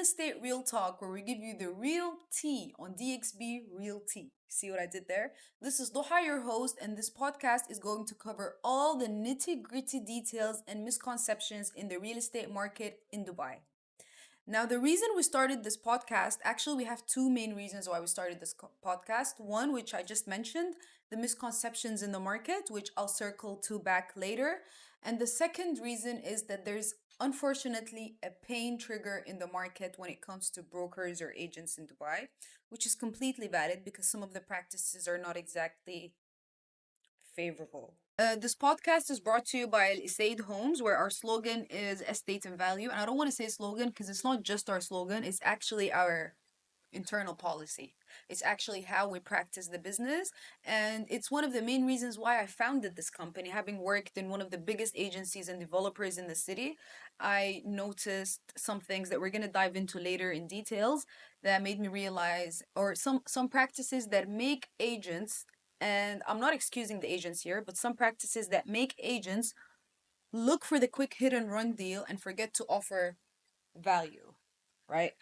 Estate Real Talk, where we give you the real tea on DXB Real Tea. See what I did there? This is Doha, your host, and this podcast is going to cover all the nitty gritty details and misconceptions in the real estate market in Dubai. Now, the reason we started this podcast, actually, we have two main reasons why we started this podcast. One, which I just mentioned, the misconceptions in the market, which I'll circle to back later. And the second reason is that there's unfortunately a pain trigger in the market when it comes to brokers or agents in Dubai, which is completely valid because some of the practices are not exactly favorable. This podcast is brought to you by REALESTATE Homes, where our slogan is estate and value. And I don't want to say slogan because it's not just our slogan, it's actually our internal policy. It's actually how we practice the business. And it's one of the main reasons why I founded this company. Having worked in one of the biggest agencies and developers in the city, I noticed some things that we're going to dive into later in details that made me realize, or some practices that make agents, and I'm not excusing the agents here, but some practices that make agents look for the quick hit and run deal and forget to offer value, right?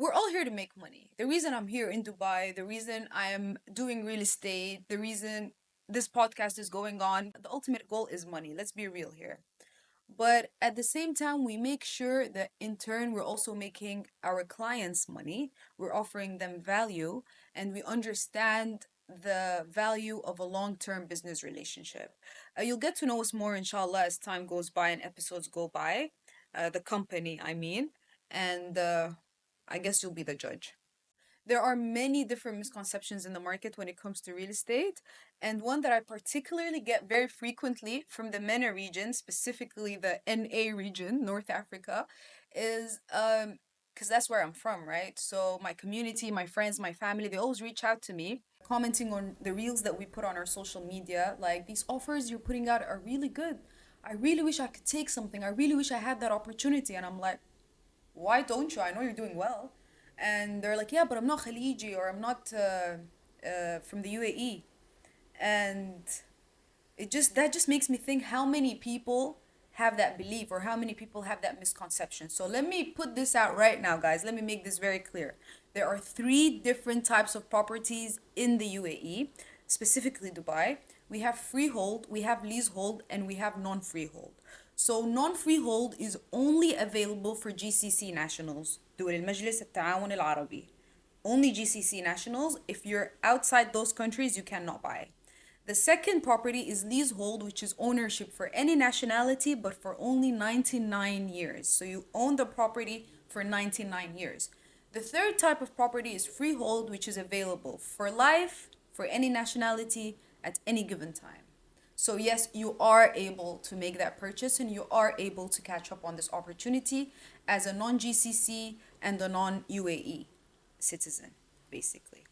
We're all here to make money. The reason I'm here in Dubai, the reason I am doing real estate, the reason this podcast is going on, the ultimate goal is money. Let's be real here. But at the same time, we make sure that in turn, we're also making our clients money. We're offering them value, and we understand the value of a long term business relationship. You'll get to know us more, inshallah, as time goes by and episodes go by. The company, I mean. And I guess you'll be the judge. There are many different misconceptions in the market when it comes to real estate. And one that I particularly get very frequently from the MENA region, specifically the NA region, North Africa, is because that's where I'm from, right? So my community, my friends, my family, they always reach out to me commenting on the reels that we put on our social media. Like, these offers you're putting out are really good. I really wish I could take something. I really wish I had that opportunity. And I'm like, why don't you? I know you're doing well. And they're like, yeah, but I'm not Khaliji, or I'm not from the UAE. And that just makes me think how many people have that belief, or how many people have that misconception. So let me put this out right now, guys. Let me make this very clear. There are three different types of properties in the UAE, specifically Dubai. We have freehold, we have leasehold, and we have non-freehold. So non-freehold is only available for GCC nationals, دول المجلس التعاون العربي. Only GCC nationals. If you're outside those countries, you cannot buy. The second property is leasehold, which is ownership for any nationality, but for only 99 years. So you own the property for 99 years. The third type of property is freehold, which is available for life, for any nationality, at any given time. So yes, you are able to make that purchase, and you are able to catch up on this opportunity as a non-GCC and a non-UAE citizen, basically.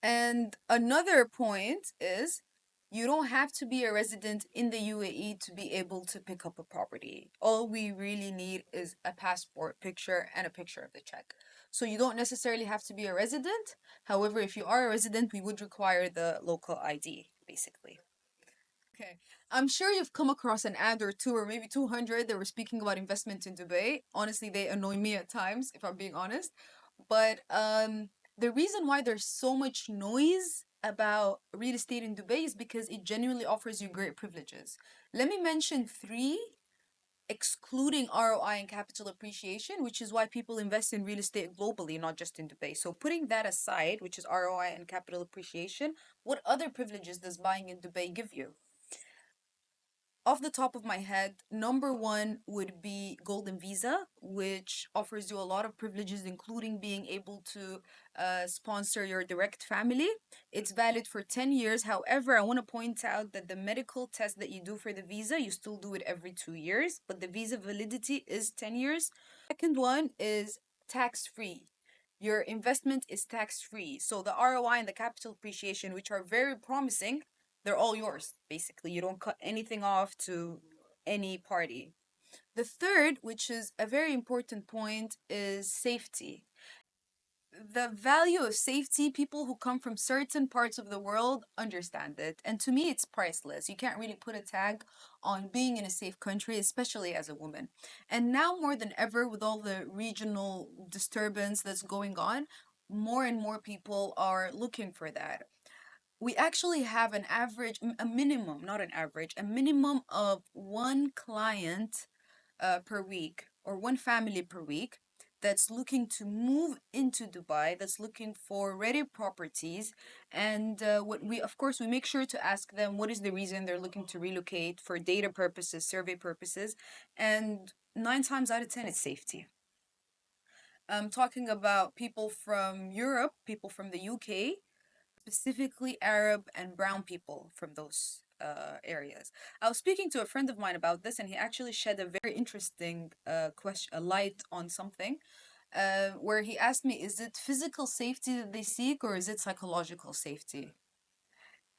And another point is, you don't have to be a resident in the UAE to be able to pick up a property. All we really need is a passport picture and a picture of the check. So you don't necessarily have to be a resident. However, if you are a resident, we would require the local ID, basically. Okay. I'm sure you've come across an ad or two, or maybe 200 that were speaking about investment in Dubai. Honestly, they annoy me at times, if I'm being honest. But the reason why there's so much noise about real estate in Dubai is because it genuinely offers you great privileges. Let me mention three, excluding ROI and capital appreciation, which is why people invest in real estate globally, not just in Dubai. So putting that aside, which is ROI and capital appreciation, what other privileges does buying in Dubai give you? Off the top of my head, number one would be Golden Visa, which offers you a lot of privileges, including being able to sponsor your direct family. It's valid for 10 years. However, I want to point out that the medical test that you do for the visa, you still do it every 2 years, but the visa validity is 10 years. Second one is tax free. Your investment is tax free. So the ROI and the capital appreciation, which are very promising, they're all yours, basically. You don't cut anything off to any party. The third, which is a very important point, is safety. The value of safety, people who come from certain parts of the world understand it. And to me, it's priceless. You can't really put a tag on being in a safe country, especially as a woman. And now more than ever, with all the regional disturbance that's going on, more and more people are looking for that. We actually have an average, a minimum, not an average, a minimum of one client per week, or one family per week, that's looking to move into Dubai, that's looking for ready properties. And what we, of course, we make sure to ask them what is the reason they're looking to relocate for data purposes, survey purposes. And 9 times out of 10, it's safety. I'm talking about people from Europe, people from the UK, specifically Arab and brown people from those areas. I was speaking to a friend of mine about this, and he actually shed a very interesting question, a light on something, where he asked me, "Is it physical safety that they seek, or is it psychological safety?"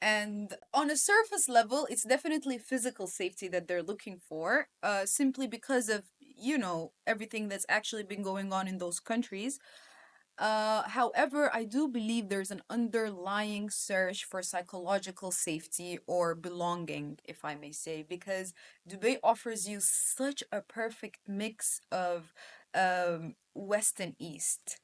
And on a surface level, it's definitely physical safety that they're looking for, simply because of, everything that's actually been going on in those countries. However, I do believe there's an underlying search for psychological safety or belonging, if I may say, because Dubai offers you such a perfect mix of West and East.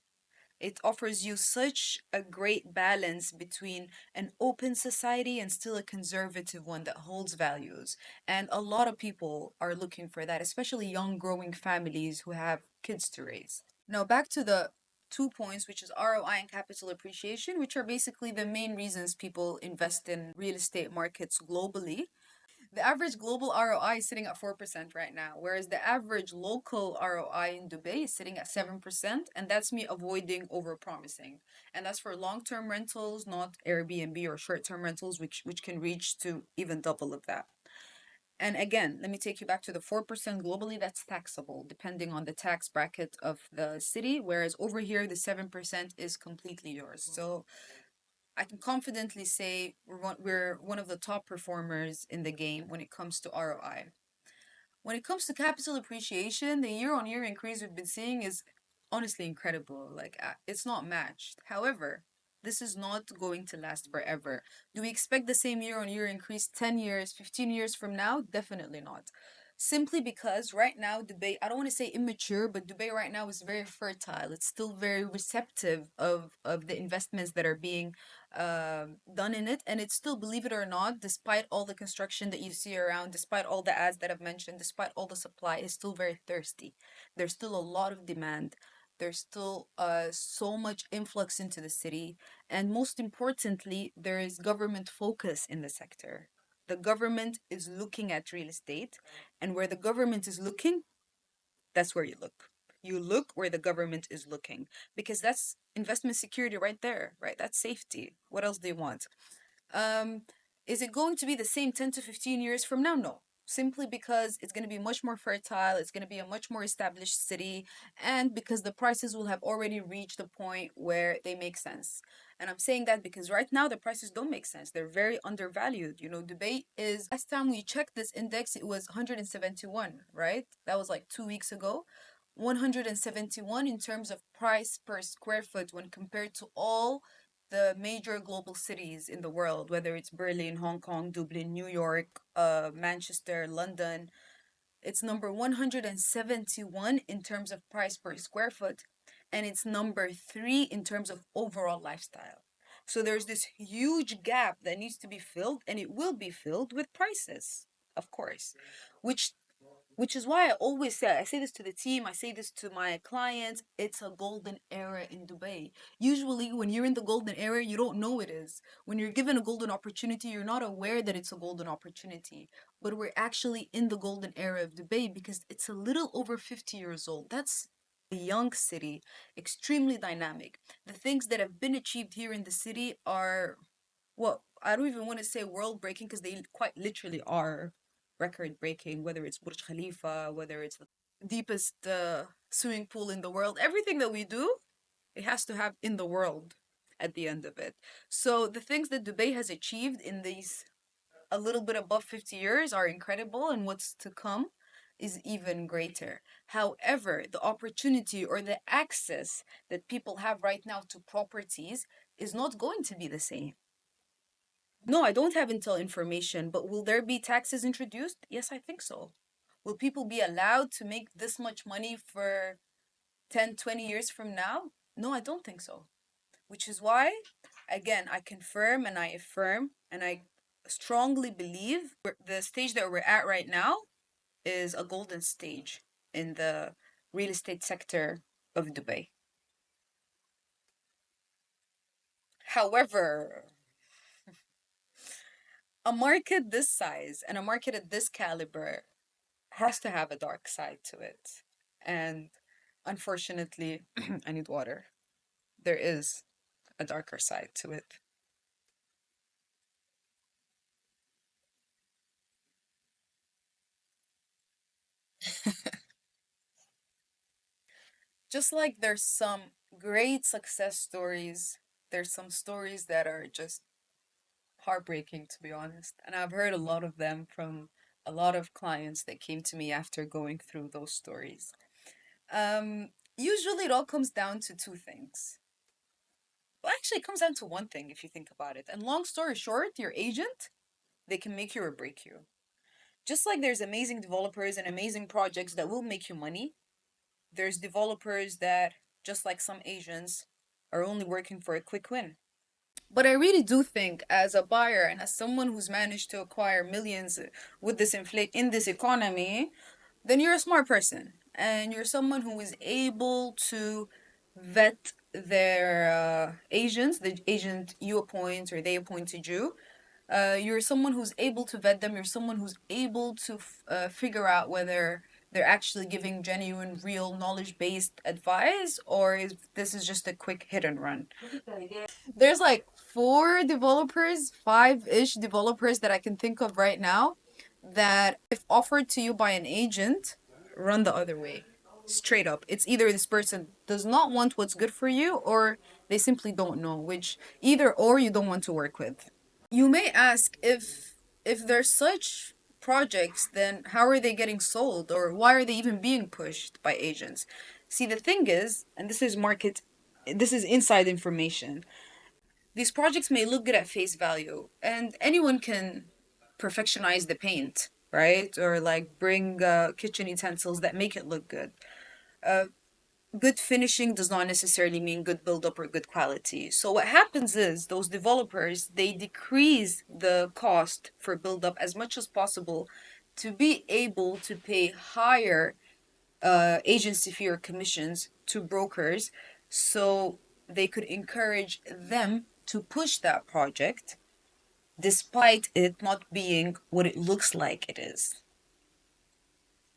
It offers you such a great balance between an open society and still a conservative one that holds values. And a lot of people are looking for that, especially young growing families who have kids to raise. Now, back to the 2 points, which is ROI and capital appreciation, which are basically the main reasons people invest in real estate markets globally. The average global ROI is sitting at 4% right now, whereas the average local ROI in Dubai is sitting at 7%, and that's me avoiding overpromising. And that's for long-term rentals, not Airbnb or short-term rentals, which can reach to even double of that. And again, let me take you back to the 4% globally, that's taxable, depending on the tax bracket of the city, whereas over here, the 7% is completely yours. So I can confidently say we're one of the top performers in the game when it comes to ROI. When it comes to capital appreciation, the year on year increase we've been seeing is honestly incredible. Like, it's not matched. However, this is not going to last forever. Do we expect the same year on year increase 10 years, 15 years from now? Definitely not. Simply because right now, Dubai, I don't want to say immature, but Dubai right now is very fertile. It's still very receptive of the investments that are being done in it. And it's still, believe it or not, despite all the construction that you see around, despite all the ads that I've mentioned, despite all the supply, is still very thirsty. There's still a lot of demand. There's still so much influx into the city. And most importantly, there is government focus in the sector. The government is looking at real estate, and where the government is looking, that's where you look. You look where the government is looking, because that's investment security right there, right? That's safety. What else do you want? Um, is it going to be the same 10 to 15 years from now? No. Simply because it's going to be much more fertile, it's going to be a much more established city, and because the prices will have already reached a point where they make sense. And I'm saying that because right now the prices don't make sense. They're very undervalued. Dubai is, last time we checked this index, it was 171, right? That was like 2 weeks ago. 171 in terms of price per square foot when compared to all the major global cities in the world, whether it's Berlin, Hong Kong, Dublin, New York, Manchester, London. It's number 171 in terms of price per square foot, and it's number three in terms of overall lifestyle. So there's this huge gap that needs to be filled, and it will be filled with prices, of course, which which is why I always say, I say this to the team, I say this to my clients, it's a golden era in Dubai. Usually, when you're in the golden era, you don't know it is. When you're given a golden opportunity, you're not aware that it's a golden opportunity. But we're actually in the golden era of Dubai because it's a little over 50 years old. That's a young city, extremely dynamic. The things that have been achieved here in the city are, well, I don't even want to say world breaking because they quite literally are record breaking, whether it's Burj Khalifa, whether it's the deepest swimming pool in the world. Everything that we do, it has to have in the world at the end of it. So the things that Dubai has achieved in these a little bit above 50 years are incredible, and what's to come is even greater. However, the opportunity or the access that people have right now to properties is not going to be the same. No, I don't have Intel information, but will there be taxes introduced? Yes, I think so. Will people be allowed to make this much money for 10, 20 years from now? No, I don't think so. Which is why, again, I confirm and I affirm and I strongly believe the stage that we're at right now is a golden stage in the real estate sector of Dubai. However, a market this size and a market at this caliber has to have a dark side to it. And unfortunately, I need water. There is a darker side to it. Just like there's some great success stories, there's some stories that are just heartbreaking, to be honest. And I've heard a lot of them from a lot of clients that came to me after going through those stories. Usually it all comes down to two things. Well, actually, it comes down to one thing if you think about it. And long story short, your agent, they can make you or break you. Just like there's amazing developers and amazing projects that will make you money, there's developers that, just like some Asians, are only working for a quick win. But I really do think, as a buyer and as someone who's managed to acquire millions with this inflate in this economy, then you're a smart person and you're someone who is able to vet their agents, the agent you appoint or they appointed you. You're someone who's able to vet them. You're someone who's able to figure out whether they're actually giving genuine, real, knowledge based advice or if this is just a quick hit and run. There's like four developers, five-ish developers that I can think of right now that, if offered to you by an agent, run the other way. Straight up. It's either this person does not want what's good for you or they simply don't know, which either or you don't want to work with. You may ask, if there's such projects, then how are they getting sold or why are they even being pushed by agents? See, the thing is, and this is inside information. These projects may look good at face value, and anyone can perfectionize the paint, right? Or like bring kitchen utensils that make it look good. Uh, Good finishing does not necessarily mean good build up or good quality. So what happens is those developers, they decrease the cost for build up as much as possible to be able to pay higher agency fee or commissions to brokers, so they could encourage them to push that project despite it not being what it looks like it is.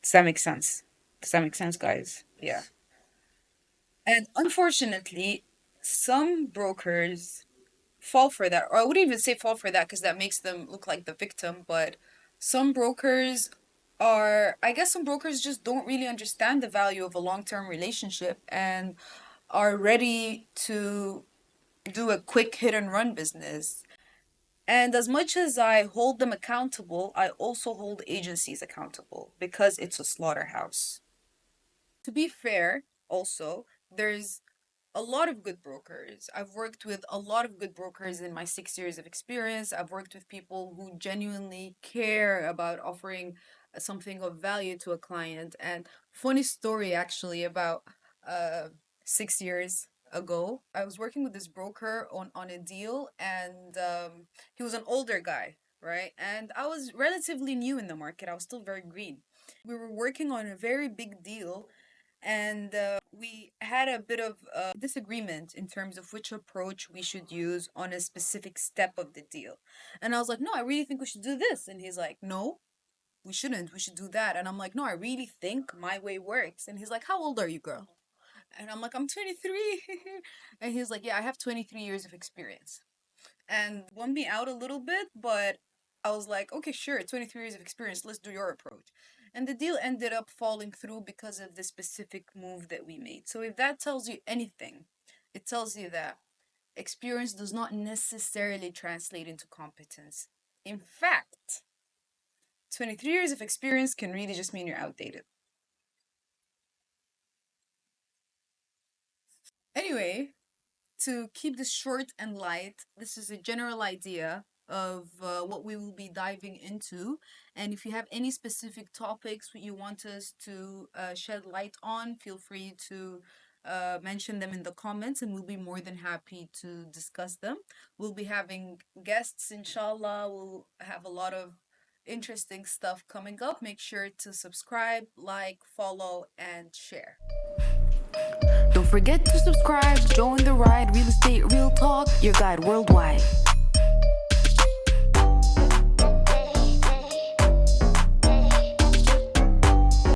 Does that make sense? Does that make sense, guys? Yeah. And unfortunately, some brokers fall for that. Or I wouldn't even say fall for that because that makes them look like the victim, but some brokers I guess some brokers just don't really understand the value of a long term relationship and are ready to do a quick hit and run business. And as much as I hold them accountable, I also hold agencies accountable because it's a slaughterhouse. To be fair, also, there's a lot of good brokers. I've worked with a lot of good brokers in my 6 years of experience. I've worked with people who genuinely care about offering something of value to a client. And funny story actually about 6 years ago, I was working with this broker on a deal, and he was an older guy, right? And I was relatively new in the market. I was still very green. We were working on a very big deal, and we had a bit of a disagreement in terms of which approach we should use on a specific step of the deal. And I was like, no, I really think we should do this. And he's like, no, we shouldn't. We should do that. And I'm like, no, I really think my way works. And he's like, how old are you, girl? And I'm like, I'm 23. And he's like, yeah, I have 23 years of experience. And won me out a little bit, but I was like, okay, sure, 23 years of experience, let's do your approach. And the deal ended up falling through because of the specific move that we made. So if that tells you anything, it tells you that experience does not necessarily translate into competence. In fact, 23 years of experience can really just mean you're outdated. Anyway, to keep this short and light, this is a general idea of what we will be diving into. And if you have any specific topics you want us to shed light on, feel free to mention them in the comments, and we'll be more than happy to discuss them. We'll be having guests, inshallah. We'll have a lot of interesting stuff coming up. Make sure to subscribe, like, follow, and share. Don't forget to subscribe, join the ride, Real Estate Real Talk, your guide worldwide.